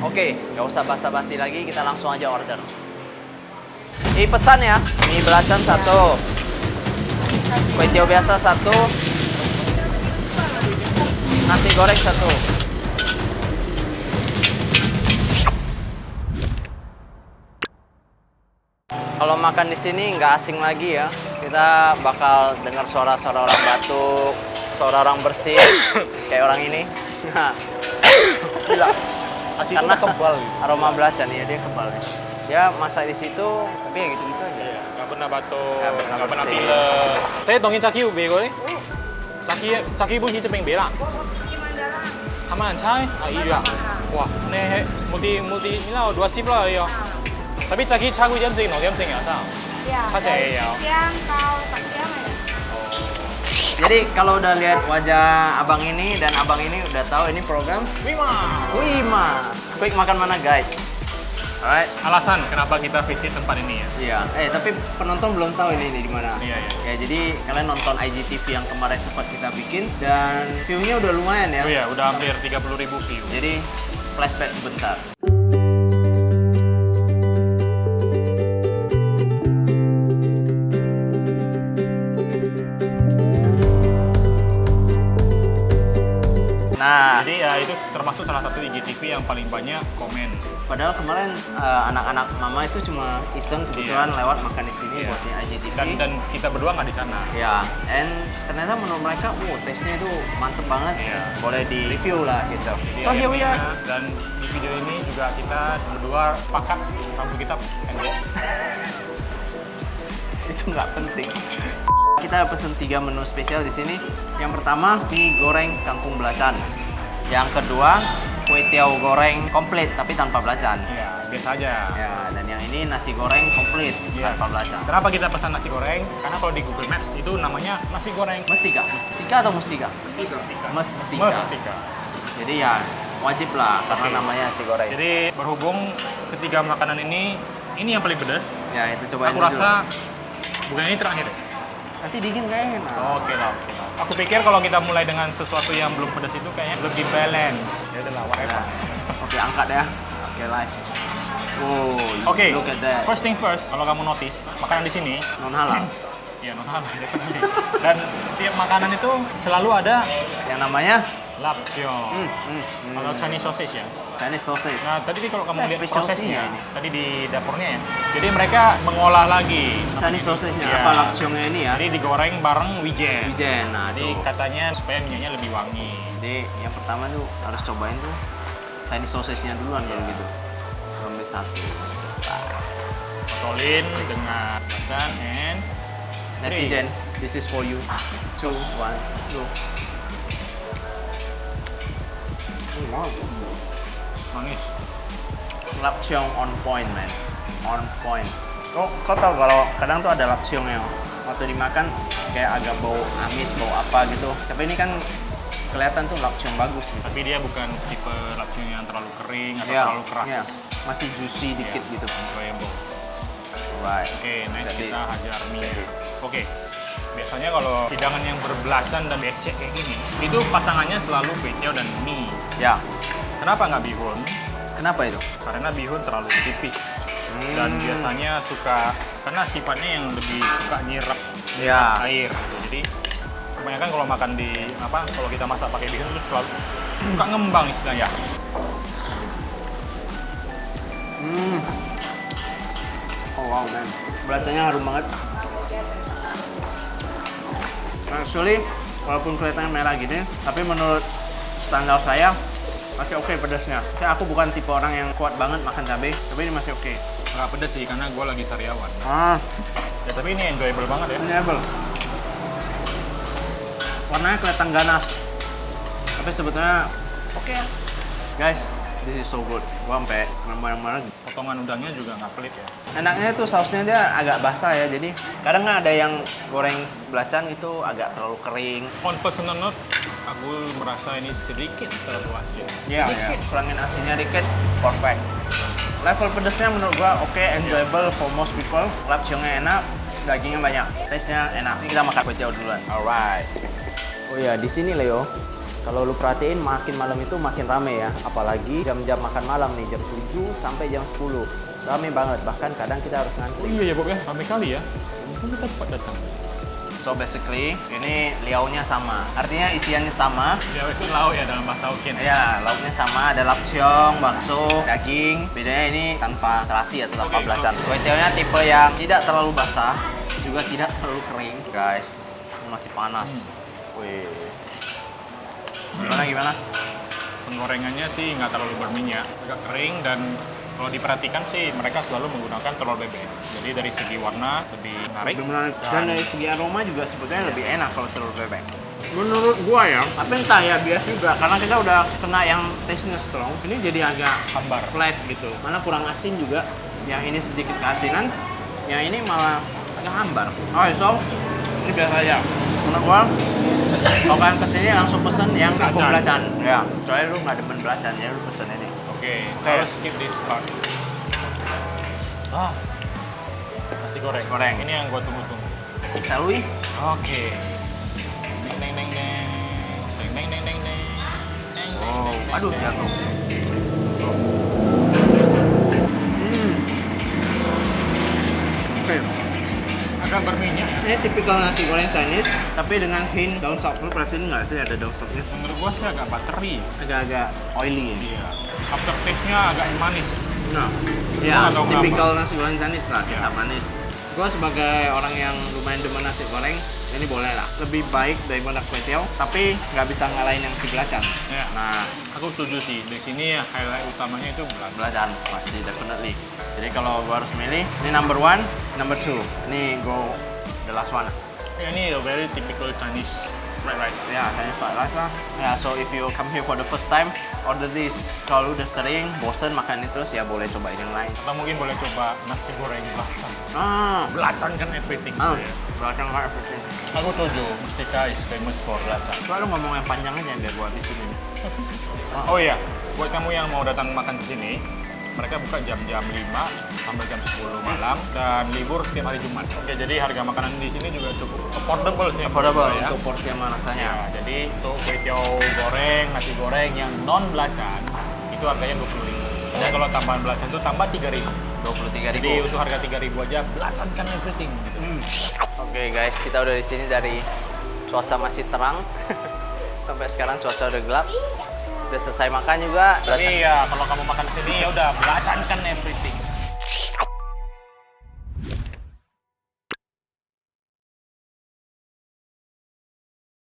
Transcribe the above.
Oke, nggak usah basa-basi lagi, kita langsung aja order. Ini pesan ya, mie belacan 1, kue tiaw biasa 1, nasi goreng 1. Kalau makan di sini nggak asing lagi ya, kita bakal dengar suara-suara orang batuk, suara orang bersin, kayak orang ini. Nah, Gila. Aci itu karena kebal. aroma belacan ya, dia kebal ya. Dia masak di situ, tapi ya gitu-gitu aja. Iya, nggak pernah batuk, Nggak pernah nggak pernah bersin. pilek. Saya tongin caki ubi gue. Caki bunyi cepeng bela. Aman cai? Ah iya. Wah, nih multi ini lah 2 sip lah ya. Tapi caki cagu jam sing no jam sing ya sao? Iya, Pasti dari ya. siang kau tak siang ya. Jadi kalau udah lihat wajah abang ini dan abang ini udah tahu ini program Wima. Wima. Quick makan mana guys? Alright. Alasan kenapa kita visit tempat ini ya? Iya. Tapi penonton belum tahu ini di mana. Iya. Ya jadi kalian nonton IGTV yang kemarin sempat kita bikin dan view-nya udah lumayan ya. Oh iya, udah hampir 30.000 view. Jadi flashback sebentar. Nah, Jadi ya itu termasuk salah satu IGTV yang paling banyak komen. padahal kemarin anak-anak mama itu cuma iseng kebetulan lewat makan di sini Iya. buatnya IGTV. Dan kita berdua nggak di sana. Ya, and ternyata menurut mereka, taste-nya itu mantep banget. Iya. Boleh di review lah gitu. Jadi So here we are. ayamnya, dan di video ini juga kita berdua pakat rambut kita pendek. Itu nggak penting. Kita pesen 3 menu spesial di sini. Yang pertama, mie goreng kangkung belacan. Yang kedua, kue tiaw goreng komplit tapi tanpa belacan. Ya, biasa aja. Ya, dan yang ini nasi goreng komplit Iya. tanpa belacan. Kenapa kita pesan nasi goreng? Karena kalau di Google Maps itu namanya nasi goreng. Mestika? Mestika atau mustika? Mestika. Mestika. Mestika. Jadi ya wajib lah karena Oke. namanya nasi goreng. Jadi berhubung ketiga makanan ini yang paling pedas. Ya itu cobain Aku dulu. rasa bukan ini terakhir. Ya? Nanti dingin gak enak. Oke lah. Aku pikir kalau kita mulai dengan sesuatu yang belum pedas itu kayaknya lebih balance. Ya udahlah, whatever. Nah, oke angkat ya. Oke guys. Oh, Oke, look at that. first thing first, kalau kamu notice, makanan di sini, Non halal. ya non halal definitely. Dan setiap makanan itu selalu ada Yang namanya lapsyon atau Chinese sausage ya. Chinese sausage. Nah, tadi kalau kamu Nah, lihat specialty prosesnya, ini. tadi di dapurnya ya. Jadi mereka mengolah lagi. Chinese sausage-nya Iya. apa lapsyongnya ini ya? Jadi digoreng bareng wijen. Wijen. Nah, Jadi tuh. katanya supaya minyaknya lebih wangi. Jadi yang pertama tuh harus cobain tuh Chinese sausage-nya duluan kalau gitu. Ambil satu. Potolin dengan belacan and Netizen, this is for you. 2, 1, go. Wow. manis. Lapsyong on point, man. On point. Kau tau kalau kadang tuh ada lapsyongnya waktu dimakan kayak agak bau amis, bau apa gitu. Tapi ini kan kelihatan tuh lapsyong bagus nih. Tapi dia bukan tipe lapsyon yang terlalu kering atau Iya, terlalu keras. iya. Masih juicy dikit Iya, gitu. enjoyable. Right. Oke, next That kita is- hajar mie. that is. Oke. Biasanya kalau hidangan yang berbelacan dan becek kayak gini, itu pasangannya selalu kue tiaw dan mie. Ya. Kenapa nggak bihun? Kenapa itu? Karena bihun terlalu tipis. Dan biasanya suka, karena sifatnya yang lebih suka nyirap Ya. air gitu. Jadi kebanyakan kalau makan di kalau kita masak pakai bihun itu selalu suka ngembang istilahnya. Oh wow, man. Belacannya harum banget. Actually, walaupun kelihatannya merah gini, tapi menurut standar saya masih oke pedasnya. Saya aku bukan tipe orang yang kuat banget makan cabai, tapi ini masih oke. Nggak pedes sih karena gue lagi sariawan. Ah, Ya tapi ini enjoyable banget ya. enjoyable. Warnanya kelihatan ganas, tapi sebetulnya oke ya. Guys, this is so good. Gua sampai marah-marah. Potongan udangnya juga nggak pelit ya. Enaknya tuh sausnya dia agak basah ya, jadi kadang kan ada yang goreng belacan itu agak terlalu kering. On personal note, aku merasa ini sedikit terlalu asin. Iya, Sedikit. kurangin asinnya dikit, perfect. Level pedesnya menurut gua oke, enjoyable for most people. Lapsyongnya enak, dagingnya banyak, taste-nya enak. Ini kita makan kue tiaw duluan. Alright. Oh ya, di sini Leo, Kalau lu perhatiin makin malam itu makin rame ya. Apalagi jam-jam makan malam nih, jam 7 sampai jam 10. Rame banget, bahkan kadang kita harus Oh ngantri. iya ya Bob ya, rame kali ya. Untung kita cepat datang. So basically, ini liaunya sama. Artinya isiannya sama. Ya itu lauk ya dalam bahasa Hokkien. Ya, lauknya sama, ada lapcheong, bakso, daging. Bedanya ini tanpa terasi atau tanpa Oke, belacan. Kue tiaonya tipe yang tidak terlalu basah, juga tidak terlalu kering. Guys, ini masih panas. Wih. Gimana? Penggorengannya sih nggak terlalu berminyak, agak kering dan kalau diperhatikan sih mereka selalu menggunakan telur bebek. Jadi dari segi warna lebih menarik. Lebih menarik. Dan dari segi aroma juga sebetulnya lebih enak kalau telur bebek. Menurut gua ya, tapi entah ya biasa juga karena kita udah kena yang taste-nya strong, ini jadi agak Hambar. flat gitu. Mana kurang asin juga. Yang ini sedikit keasinan, yang ini malah agak hambar. Oke, so ini biasa aja. Menurut gua, kalau kalian kesini langsung pesen yang kampung belacan. Ya, soalnya lu nggak demen belacan, ya lu pesen ini. Oke, harus skip this part. Ah, nasi goreng. Goreng. Ini yang gua tunggu-tunggu. Shall we? Oke. Neng neng neng neng. Neng neng neng neng neng. Neng neng Oh, neng neng aduh neng. jatuh. Oke, Agak berminyak ya. ini tipikal nasi goreng Chinese, tapi dengan hint daun sop. Lu perhatiin nggak sih ada daun sopnya? Menurut gua sih agak buttery. Agak-agak oily ya. Iya. Aftertaste-nya agak manis. Nah, ya Gua nggak tahu tipikal nasi goreng Chinese lah, Iya. kita manis. Gua sebagai orang yang lumayan demen nasi goreng, ini boleh lah. Lebih baik daripada kue tiaw, tapi nggak bisa ngalahin yang si belacan. Ya. Nah, Aku setuju sih. Di sini highlight utamanya itu belacan. belacan pasti definitely. Jadi kalau gua harus milih, ini number 1, number 2. Ini go the last one. Ya, ini a very typical Chinese fried rice. Ya, Chinese fried rice lah. Ya, so if you come here for the first time, order this. Kalau udah sering bosen makan ini terus, ya boleh cobain yang lain. Atau mungkin boleh coba nasi goreng belacan. Ah, Belacan kan everything. ah, gitu ya. belacan nggak everything. Aku setuju. Mustika is famous for belacan. Coba lu ngomong yang panjang aja biar gua habisin ini. Oh iya, buat kamu yang mau datang makan ke sini, mereka buka jam-jam 5 sampai jam 10 malam dan libur setiap hari Jumat. Oke, jadi harga makanan di sini juga cukup affordable sih. Affordable ya. untuk porsi sama rasanya. Ya, jadi untuk kue tiaw goreng, nasi goreng yang non belacan itu harganya 25. Dan kalau tambahan belacan itu tambah 3.000. 23.000. Jadi untuk harga 3.000 aja belacan kan everything gitu. Oke guys, kita udah di sini dari cuaca masih terang sampai sekarang cuaca udah gelap. Udah selesai makan juga. Jadi ya kalau kamu makan di sini ya udah belacan kan everything.